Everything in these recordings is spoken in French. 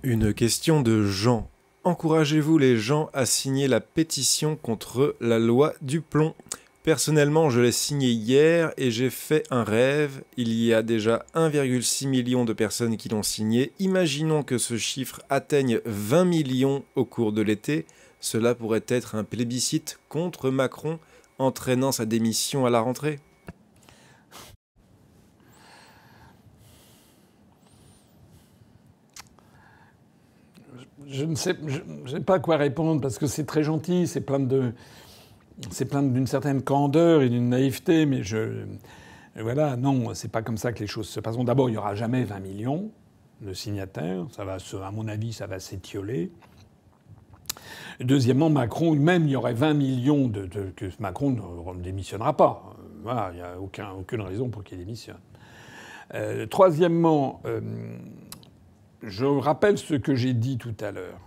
Une question de Jean. Encouragez-vous les gens à signer la pétition contre la loi du plomb? Personnellement, je l'ai signée hier et j'ai fait un rêve. Il y a déjà 1,6 million de personnes qui l'ont signée. Imaginons que ce chiffre atteigne 20 millions au cours de l'été. Cela pourrait être un plébiscite contre Macron, entraînant sa démission à la rentrée. Je ne sais pas quoi répondre parce que c'est très gentil, c'est plein d'une certaine candeur et d'une naïveté, mais voilà, non, c'est pas comme ça que les choses se passent. D'abord, il y aura jamais 20 millions de signataires, à mon avis, ça va s'étioler. Deuxièmement, Macron, même il y aurait 20 millions que Macron ne démissionnera pas. Voilà, il n'y a aucune raison pour qu'il démissionne. Troisièmement, je rappelle ce que j'ai dit tout à l'heure.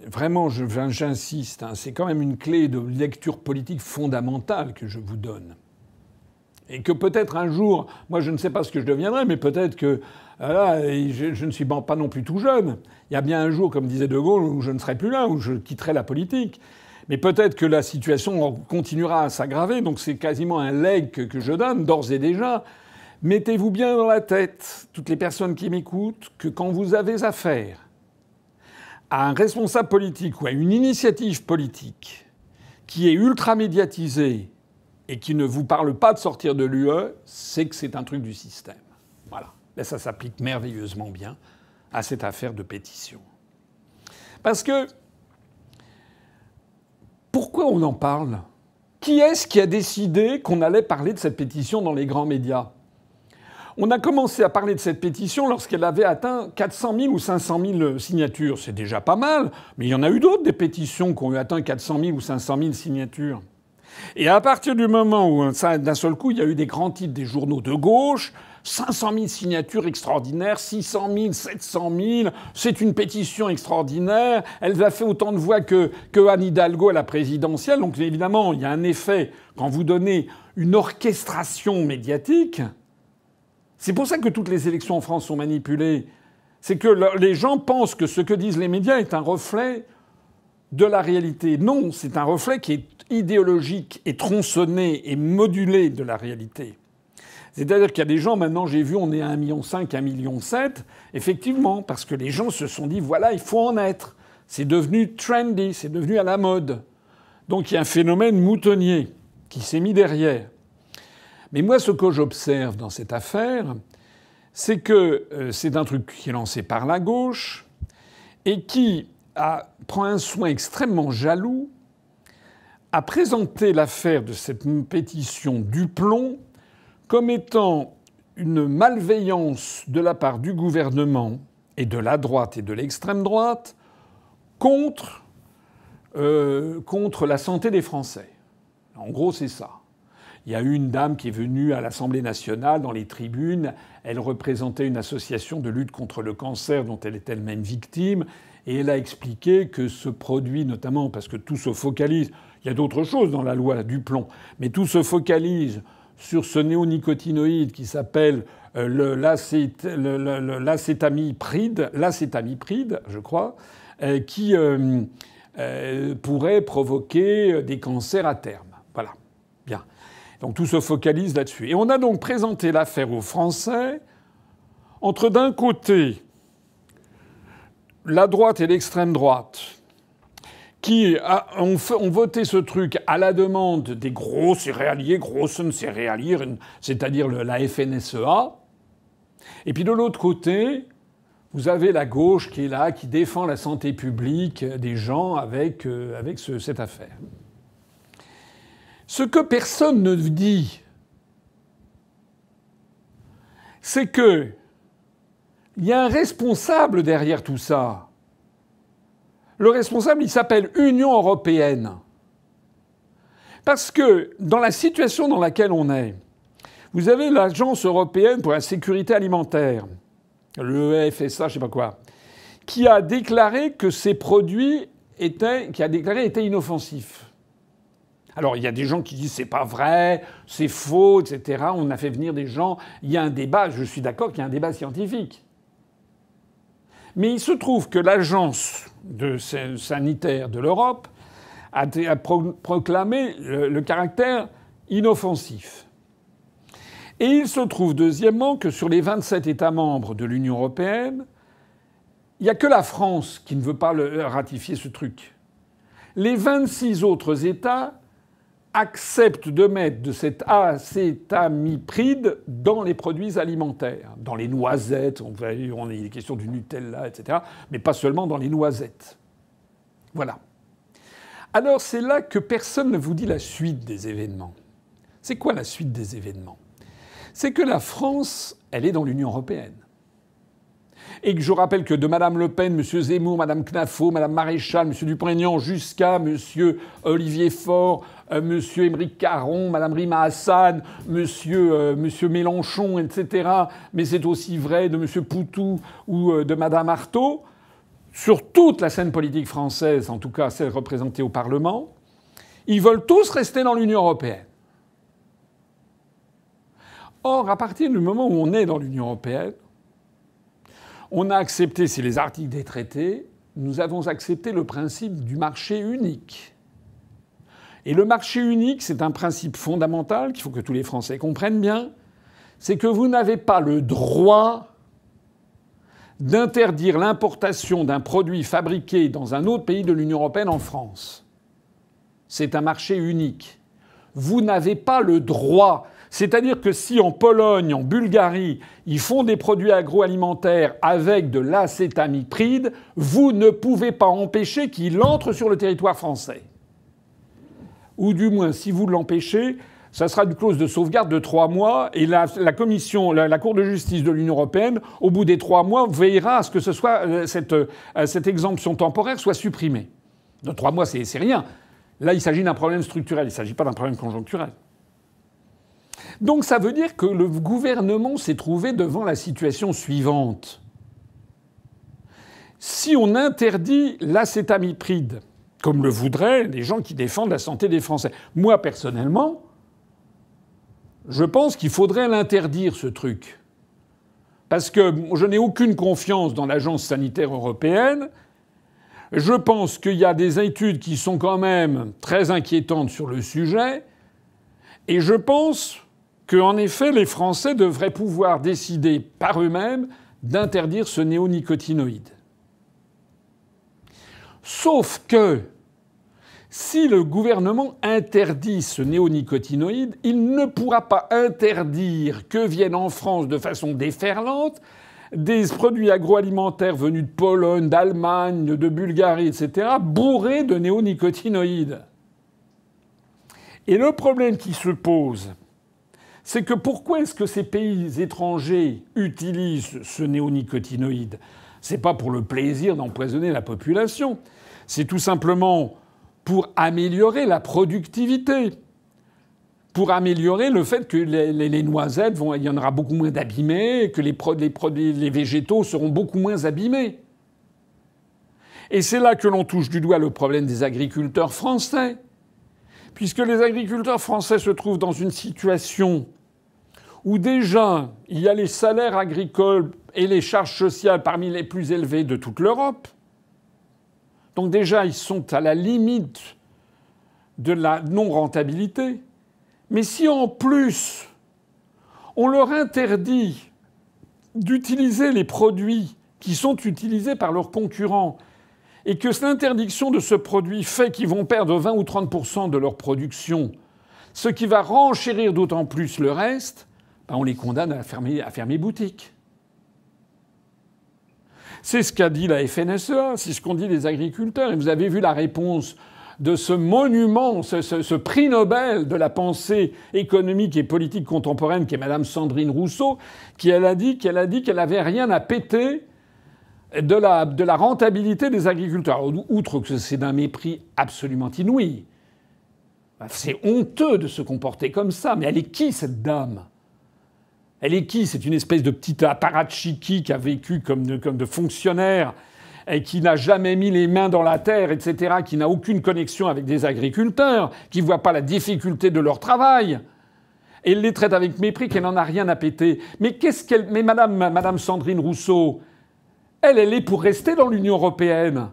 Vraiment, j'insiste, hein, c'est quand même une clé de lecture politique fondamentale que je vous donne. Et que peut-être un jour, moi je ne sais pas ce que je deviendrai, mais peut-être que voilà, je ne suis pas non plus tout jeune. Il y a bien un jour, comme disait De Gaulle, où je ne serai plus là, où je quitterai la politique. Mais peut-être que la situation continuera à s'aggraver, donc c'est quasiment un legs que je donne, d'ores et déjà. Mettez-vous bien dans la tête, toutes les personnes qui m'écoutent, que quand vous avez affaire à un responsable politique ou à une initiative politique qui est ultra médiatisée et qui ne vous parle pas de sortir de l'UE, c'est que c'est un truc du système. Voilà. Là, ça s'applique merveilleusement bien à cette affaire de pétition. Parce que pourquoi on en parle? Qui est-ce qui a décidé qu'on allait parler de cette pétition dans les grands médias? On a commencé à parler de cette pétition lorsqu'elle avait atteint 400 000 ou 500 000 signatures. C'est déjà pas mal, mais il y en a eu d'autres, des pétitions qui ont atteint 400 000 ou 500 000 signatures. Et à partir du moment où, d'un seul coup, il y a eu des grands titres des journaux de gauche, 500 000 signatures extraordinaires, 600 000, 700 000, c'est une pétition extraordinaire, elle a fait autant de voix que Anne Hidalgo à la présidentielle. Donc évidemment, il y a un effet quand vous donnez une orchestration médiatique. C'est pour ça que toutes les élections en France sont manipulées. C'est que les gens pensent que ce que disent les médias est un reflet de la réalité. Non, c'est un reflet qui est idéologique et tronçonné et modulé de la réalité. C'est-à-dire qu'il y a des gens, maintenant, j'ai vu, on est à 1,5 million, 1,7 million, effectivement, parce que les gens se sont dit, voilà, il faut en être. C'est devenu trendy, c'est devenu à la mode. Donc il y a un phénomène moutonnier qui s'est mis derrière. Mais moi, ce que j'observe dans cette affaire, c'est que c'est un truc qui est lancé par la gauche et qui prend un soin extrêmement jaloux à présenter l'affaire de cette pétition du plomb comme étant une malveillance de la part du gouvernement et de la droite et de l'extrême droite contre la santé des Français. En gros, c'est ça. Il y a eu une dame qui est venue à l'Assemblée nationale, dans les tribunes. Elle représentait une association de lutte contre le cancer dont elle est elle-même victime. Et elle a expliqué que ce produit, notamment parce que tout se focalise... Il y a d'autres choses dans la loi du plomb, mais tout se focalise sur ce néonicotinoïde qui s'appelle l'acétamipride, je crois, qui pourrait provoquer des cancers à terme. Voilà. Bien. Donc tout se focalise là-dessus. Et on a donc présenté l'affaire aux Français entre d'un côté la droite et l'extrême droite qui ont voté ce truc à la demande des gros céréaliers, c'est-à-dire la FNSEA. Et puis de l'autre côté, vous avez la gauche qui est là, qui défend la santé publique des gens avec cette affaire. Ce que personne ne dit, c'est que il y a un responsable derrière tout ça. Le responsable, il s'appelle Union européenne. Parce que dans la situation dans laquelle on est, vous avez l'Agence européenne pour la sécurité alimentaire, le FSA, je sais pas quoi, qui a déclaré que ces produits étaient inoffensifs. Alors il y a des gens qui disent c'est pas vrai, c'est faux, etc. On a fait venir des gens. Il y a un débat. Je suis d'accord qu'il y a un débat scientifique. Mais il se trouve que l'agence sanitaire de l'Europe a proclamé le caractère inoffensif. Et il se trouve, deuxièmement, que sur les 27 États membres de l'Union européenne, il n'y a que la France qui ne veut pas ratifier ce truc. Les 26 autres États acceptent de mettre de cet acétamipride dans les produits alimentaires, dans les noisettes, on a des questions du Nutella, etc., mais pas seulement dans les noisettes. Voilà. Alors c'est là que personne ne vous dit la suite des événements. C'est quoi la suite des événements ? C'est que la France, elle est dans l'Union européenne. Et que je rappelle que de Mme Le Pen, M. Zemmour, Mme Knaffo, Mme Maréchal, M. Dupont-Aignan, jusqu'à M. Olivier Faure, M. Émeric Caron, Mme Rima Hassan, M. Mélenchon, etc. Mais c'est aussi vrai de M. Poutou ou de Mme Artaud. Sur toute la scène politique française, en tout cas celle représentée au Parlement, ils veulent tous rester dans l'Union européenne. Or, à partir du moment où on est dans l'Union européenne, on a accepté, c'est les articles des traités, nous avons accepté le principe du marché unique. Et le marché unique, c'est un principe fondamental qu'il faut que tous les Français comprennent bien, c'est que vous n'avez pas le droit d'interdire l'importation d'un produit fabriqué dans un autre pays de l'Union européenne en France. C'est un marché unique. Vous n'avez pas le droit. C'est-à-dire que si en Pologne, en Bulgarie, ils font des produits agroalimentaires avec de l'acétamipride, vous ne pouvez pas empêcher qu'il entre sur le territoire français. Ou du moins, si vous l'empêchez, ça sera une clause de sauvegarde de 3 mois et la Cour de justice de l'Union européenne, au bout des 3 mois, veillera à ce que cette exemption temporaire soit supprimée. De 3 mois, c'est rien. Là, il s'agit d'un problème structurel, il ne s'agit pas d'un problème conjoncturel. Donc ça veut dire que le gouvernement s'est trouvé devant la situation suivante. Si on interdit l'acétamipride, comme le voudraient les gens qui défendent la santé des Français, moi personnellement, je pense qu'il faudrait l'interdire, ce truc. Parce que je n'ai aucune confiance dans l'Agence sanitaire européenne. Je pense qu'il y a des études qui sont quand même très inquiétantes sur le sujet. Et je pense qu'en effet, les Français devraient pouvoir décider par eux-mêmes d'interdire ce néonicotinoïde. Sauf que si le gouvernement interdit ce néonicotinoïde, il ne pourra pas interdire que viennent en France de façon déferlante des produits agroalimentaires venus de Pologne, d'Allemagne, de Bulgarie, etc., bourrés de néonicotinoïdes. Et le problème qui se pose, c'est que pourquoi est-ce que ces pays étrangers utilisent ce néonicotinoïde ? C'est pas pour le plaisir d'empoisonner la population. C'est tout simplement pour améliorer la productivité. Pour améliorer le fait que les noisettes il y en aura beaucoup moins d'abîmés, que les végétaux seront beaucoup moins abîmés. Et c'est là que l'on touche du doigt le problème des agriculteurs français. Puisque les agriculteurs français se trouvent dans une situation où déjà il y a les salaires agricoles et les charges sociales parmi les plus élevées de toute l'Europe. Donc déjà, ils sont à la limite de la non-rentabilité. Mais si en plus on leur interdit d'utiliser les produits qui sont utilisés par leurs concurrents et que l'interdiction de ce produit fait qu'ils vont perdre 20 ou 30% de leur production, ce qui va renchérir d'autant plus le reste, on les condamne à fermer boutique. C'est ce qu'a dit la FNSEA, c'est ce qu'ont dit les agriculteurs. Et vous avez vu la réponse de ce monument, ce prix Nobel de la pensée économique et politique contemporaine qui est Madame Sandrine Rousseau, qui a dit qu'elle avait rien à péter de la rentabilité des agriculteurs. Alors, outre que c'est d'un mépris absolument inouï. C'est honteux de se comporter comme ça. Mais elle est qui, cette dame ? Elle est qui ? C'est une espèce de petite apparatchiki qui a vécu comme de fonctionnaire et qui n'a jamais mis les mains dans la terre, etc., qui n'a aucune connexion avec des agriculteurs, qui ne voit pas la difficulté de leur travail. Et elle les traite avec mépris, qu'elle n'en a rien à péter. Mais qu'est-ce qu'elle... Mais Madame Sandrine Rousseau, Elle est pour rester dans l'Union européenne.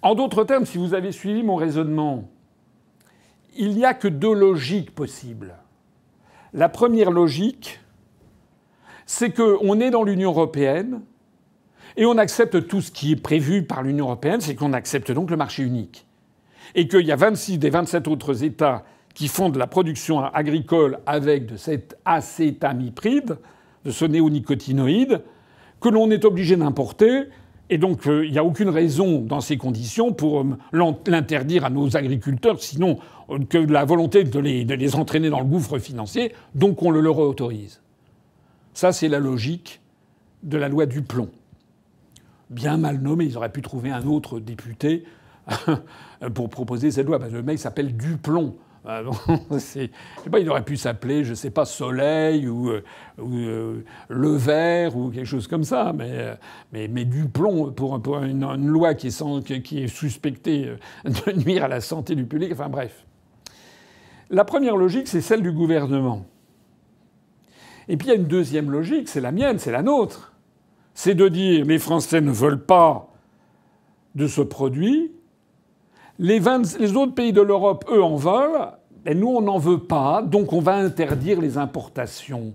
En d'autres termes, si vous avez suivi mon raisonnement, il n'y a que deux logiques possibles. La première logique, c'est qu'on est dans l'Union européenne et on accepte tout ce qui est prévu par l'Union européenne, c'est qu'on accepte donc le marché unique. Et qu'il y a 26 des 27 autres États qui font de la production agricole avec de cet acétamipride, de ce néonicotinoïde, que l'on est obligé d'importer. Et donc, il n'y a aucune raison dans ces conditions pour l'interdire à nos agriculteurs, sinon que la volonté de les entraîner dans le gouffre financier, donc on le leur autorise. Ça, c'est la logique de la loi du plomb. Bien mal nommé, ils auraient pu trouver un autre député pour proposer cette loi. Parce que le mec s'appelle Duplon. Je sais pas, il aurait pu s'appeler, je sais pas, Soleil ou Le Vert ou quelque chose comme ça, mais du plomb pour une loi qui est suspectée de nuire à la santé du public. Enfin bref. La première logique, c'est celle du gouvernement. Et puis il y a une deuxième logique, c'est la mienne, c'est la nôtre. C'est de dire les Français ne veulent pas de ce produit. Les autres pays de l'Europe, eux, en veulent, et nous, on n'en veut pas, donc on va interdire les importations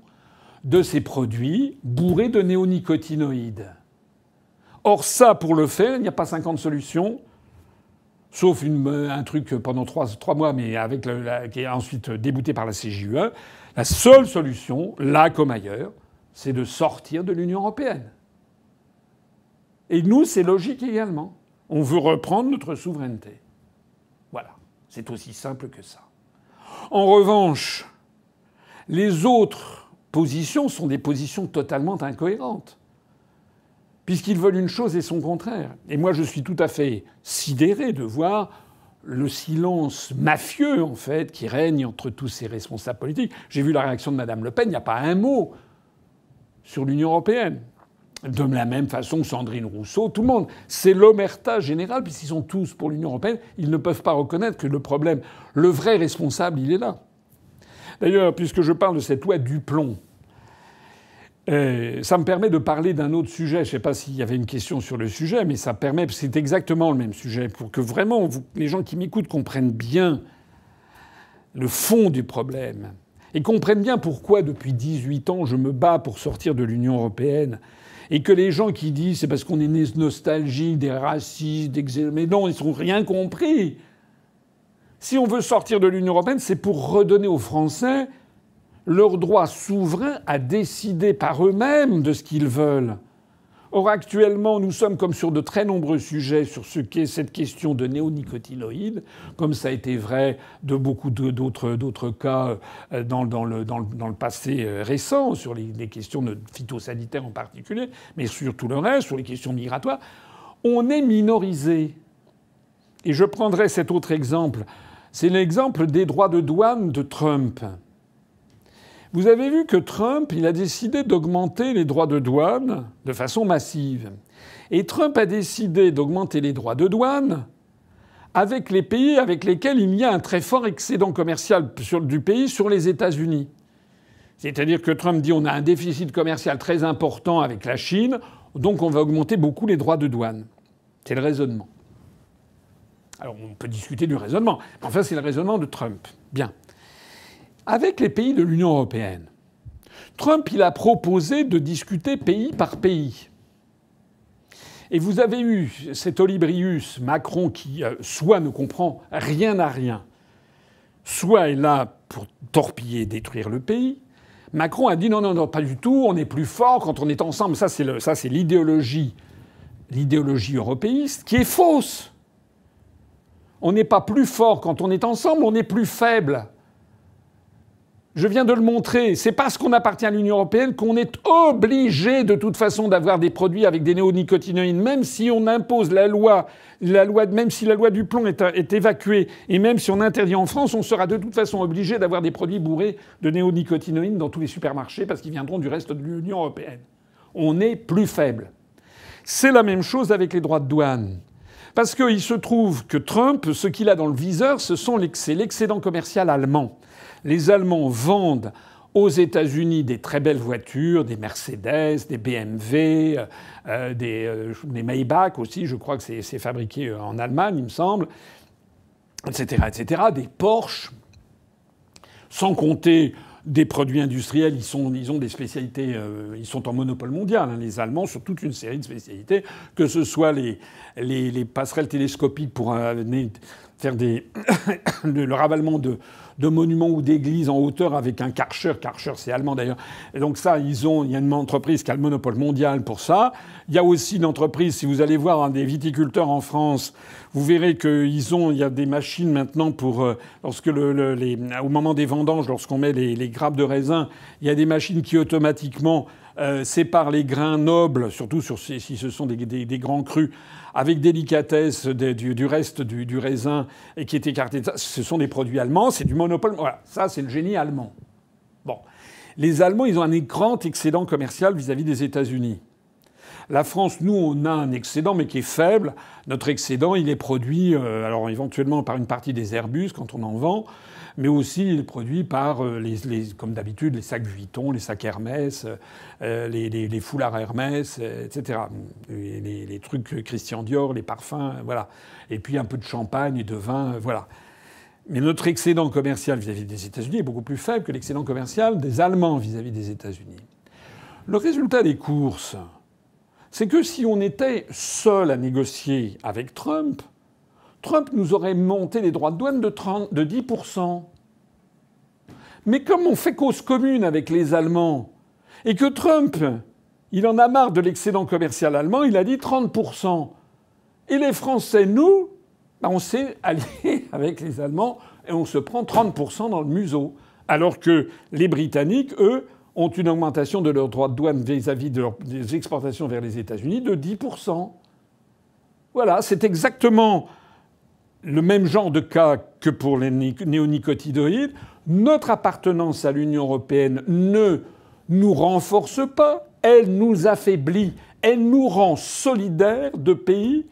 de ces produits bourrés de néonicotinoïdes. Or, ça, pour le faire, il n'y a pas 50 solutions, sauf un truc pendant 3 mois, mais qui est ensuite débouté par la CJUE. La seule solution, là comme ailleurs, c'est de sortir de l'Union européenne. Et nous, c'est logique également. On veut reprendre notre souveraineté. Voilà. C'est aussi simple que ça. En revanche, les autres positions sont des positions totalement incohérentes. Puisqu'ils veulent une chose et son contraire. Et moi, je suis tout à fait sidéré de voir le silence mafieux, en fait, qui règne entre tous ces responsables politiques. J'ai vu la réaction de Mme Le Pen, il n'y a pas un mot sur l'Union européenne. De la même façon que Sandrine Rousseau, tout le monde. C'est l'omerta générale, puisqu'ils sont tous pour l'Union européenne. Ils ne peuvent pas reconnaître que le problème, le vrai responsable, il est là. D'ailleurs, puisque je parle de cette loi Duplon, ça me permet de parler d'un autre sujet. Je ne sais pas s'il y avait une question sur le sujet, mais ça permet, c'est exactement le même sujet, pour que vraiment les gens qui m'écoutent comprennent bien le fond du problème. Et comprennent bien pourquoi, depuis 18 ans, je me bats pour sortir de l'Union européenne. Et que les gens qui disent c'est parce qu'on est nostalgique, des racistes, mais non, ils n'ont rien compris. Si on veut sortir de l'Union européenne, c'est pour redonner aux Français leur droit souverain à décider par eux-mêmes de ce qu'ils veulent. Or, actuellement, nous sommes comme sur de très nombreux sujets sur ce qu'est cette question de néonicotinoïdes, comme ça a été vrai de beaucoup d'autres cas dans le passé récent, sur les questions phytosanitaires en particulier, mais sur tout le reste, sur les questions migratoires. On est minorisé. Et je prendrai cet autre exemple. C'est l'exemple des droits de douane de Trump. Vous avez vu que Trump, il a décidé d'augmenter les droits de douane de façon massive. Et Trump a décidé d'augmenter les droits de douane avec les pays avec lesquels il y a un très fort excédent commercial du pays sur les États-Unis. C'est-à-dire que Trump dit on a un déficit commercial très important avec la Chine, donc on va augmenter beaucoup les droits de douane. C'est le raisonnement. Alors on peut discuter du raisonnement, mais enfin c'est le raisonnement de Trump. Bien. Avec les pays de l'Union européenne, Trump, il a proposé de discuter pays par pays. Et vous avez eu cet olibrius Macron qui soit ne comprend rien à rien, soit est là pour torpiller, détruire le pays. Macron a dit non, pas du tout, on est plus fort quand on est ensemble. Ça, c'est l'idéologie européiste qui est fausse. On n'est pas plus fort quand on est ensemble, on est plus faible. Je viens de le montrer. C'est parce qu'on appartient à l'Union européenne qu'on est obligé de toute façon d'avoir des produits avec des néonicotinoïdes, même si on impose la loi, même si la loi du plomb est évacuée, et même si on interdit en France, on sera de toute façon obligé d'avoir des produits bourrés de néonicotinoïdes dans tous les supermarchés parce qu'ils viendront du reste de l'Union européenne. On est plus faible. C'est la même chose avec les droits de douane. Parce qu'il se trouve que Trump, ce qu'il a dans le viseur, c'est l'excédent commercial allemand. Les Allemands vendent Aux États-Unis, des très belles voitures, des Mercedes, des BMW, des Maybach aussi, je crois que c'est fabriqué en Allemagne, il me semble, etc., etc., des Porsche, sans compter des produits industriels. Ils ont des spécialités, ils sont en monopole mondial, hein, les Allemands, sur toute une série de spécialités, que ce soit les passerelles télescopiques pour faire le ravalement de monuments ou d'églises en hauteur avec un Karcher. Karcher, c'est allemand d'ailleurs. Et donc ça, il y a une entreprise qui a le monopole mondial pour ça. Il y a aussi une entreprise, si vous allez voir des viticulteurs en France, vous verrez qu'il y a des machines maintenant pour, lorsque au moment des vendanges, lorsqu'on met les grappes de raisin, il y a des machines qui automatiquement séparent les grains nobles, surtout si ce sont des grands crus, avec délicatesse du reste du raisin et qui est écarté. Ce sont des produits allemands, c'est du monopole. Voilà, ça c'est le génie allemand. Bon, les Allemands, ils ont un grand excédent commercial vis-à-vis des États-Unis. La France, nous, on a un excédent, mais qui est faible. Notre excédent, il est produit, alors éventuellement par une partie des Airbus quand on en vend, mais aussi il est produit par, comme d'habitude, les sacs Vuitton, les sacs Hermès, les foulards Hermès, etc. Les trucs Christian Dior, les parfums, voilà. Et puis un peu de champagne et de vin, voilà. Mais notre excédent commercial vis-à-vis des États-Unis est beaucoup plus faible que l'excédent commercial des Allemands vis-à-vis des États-Unis. Le résultat des courses, c'est que si on était seul à négocier avec Trump nous aurait monté les droits de douane de 10%. Mais comme on fait cause commune avec les Allemands, et que Trump, il en a marre de l'excédent commercial allemand, il a dit 30%. Et les Français, nous, on s'est alliés avec les Allemands et on se prend 30% dans le museau. Alors que les Britanniques, eux, ont une augmentation de leurs droits de douane vis-à-vis des exportations vers les États-Unis de 10%. Voilà, c'est exactement le même genre de cas que pour les néonicotinoïdes. Notre appartenance à l'Union européenne ne nous renforce pas, elle nous affaiblit, elle nous rend solidaires de pays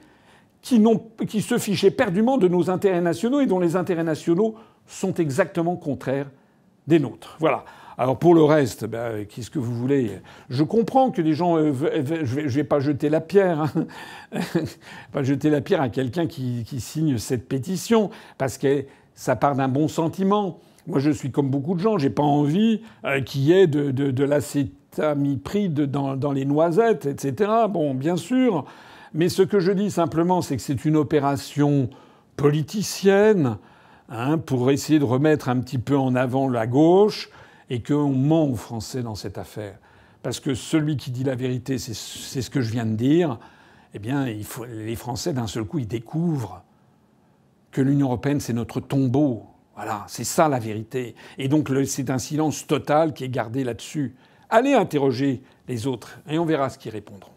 qui se fichaient éperdument de nos intérêts nationaux et dont les intérêts nationaux sont exactement contraires des nôtres. Voilà. Alors pour le reste, qu'est-ce que vous voulez ? Je comprends que les gens... je vais pas jeter la pierre. Hein. Pas jeter la pierre à quelqu'un qui signe cette pétition, parce que ça part d'un bon sentiment. Moi, je suis comme beaucoup de gens. J'ai pas envie qu'il y ait de l'acétamipride dans les noisettes, etc. Bon, bien sûr. Mais ce que je dis simplement, c'est que c'est une opération politicienne, hein, pour essayer de remettre un petit peu en avant la gauche, et qu'on ment aux Français dans cette affaire. Parce que celui qui dit la vérité, c'est ce que je viens de dire, eh bien, les Français, d'un seul coup, ils découvrent que l'Union européenne, c'est notre tombeau. Voilà, c'est ça la vérité. Et donc, c'est un silence total qui est gardé là-dessus. Allez interroger les autres, et on verra ce qu'ils répondront.